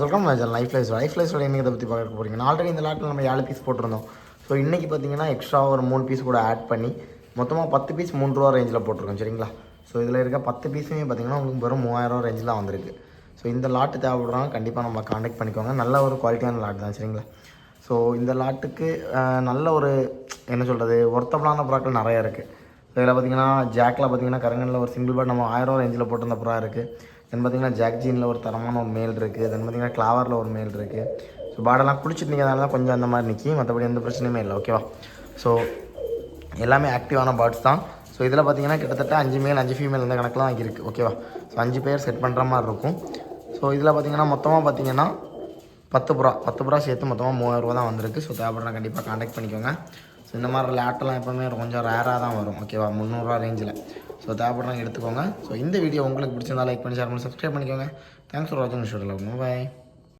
Welcome life life இன்றைக்கி இதை பற்றி பார்க்க போகிறீங்க. ஆல்ரெடி இந்த லாட்டில் நம்ம 7 பீஸ் போட்டிருந்தோம். ஸோ இன்றைக்கி பார்த்தீங்கன்னா எக்ஸ்ட்ரா ஒரு 3 பீஸ் கூட ஆட் பண்ணி மொத்தமாக 10 பீஸ் 3 ரூபா ரேஞ்சில் போட்டிருக்கோம். சரிங்களா? ஸோ இதில் இருக்க 10 பீஸுமே பார்த்தீங்கன்னா உங்களுக்கு வெறும் 3000 ரேஞ்சில் தான் வந்திருக்கு. ஸோ இந்த லாட்டு தேவைப்படுறாங்க, கண்டிப்பாக நம்ம காண்டாக்ட் பண்ணிக்கோங்க. நல்ல ஒரு குவாலிட்டியான லாட் தான். சரிங்களா? ஸோ இந்த லாட்டுக்கு நல்ல ஒரு என்ன சொல்கிறது, ஒர்த்தபிளான ப்ராக்கள் நிறையா இருக்குது. ஸோ இதில் பார்த்தீங்கன்னா ஜாக்கில் பார்த்தீங்கன்னா கரங்கனில் ஒரு சிங்கிள் பேட் நம்ம 1000 ரேஞ்சில் போட்டிருந்த ப்ரா இருக்குது. தென் பார்த்திங்கன்னா ஜாக் ஜீனில் ஒரு தரமான ஒரு மேல் இருக்குது. தென் பார்த்திங்கன்னா கிளாவரில் ஒரு மேல் இருக்குது. ஸோ பாடெல்லாம் குளிச்சுட்டு நிற்கிறதால தான் கொஞ்சம் அந்த மாதிரி நிற்கி, மற்றபடி எந்த பிரச்சனையுமே இல்லை. ஓகேவா? ஸோ எல்லாமே ஆக்டிவான பேர்ட்ஸ் தான். ஸோ இதில் பார்த்திங்கன்னா கிட்டத்தட்ட 5 மேல் 5 ஃபீமேல் இந்த கணக்கில் தான் இருக்குது. ஓகேவா? ஸோ 5 பேர் செட் பண்ணுற மாதிரி இருக்கும். ஸோ இதில் பார்த்திங்கன்னா மொத்தமாக பார்த்திங்கன்னா 10 புறா சேர்த்து மொத்தமாக 3000 ரூபா தான் வந்திருக்கு. ஸோ தேவைப்படுறா கண்டிப்பாக காண்டாக்ட் பண்ணிக்கோங்க. ஸோ இந்த மாதிரி லேட்டெல்லாம் எப்போவுமே கொஞ்சம் ரேராக தான் வரும். ஓகேவா? 300 ரூபா ரேஞ்சில். ஸோ தேவைப்படுறாங்க எடுத்துக்கோங்க. ஸோ இந்த வீடியோ உங்களுக்கு பிடிச்சிருந்தா லைக் பண்ணி ஷேர் பண்ணி சப்ஸ்கிரைப் பண்ணிக்கோங்க. தேங்க்ஸ் ஃபார் வாட்சிங். பாய்.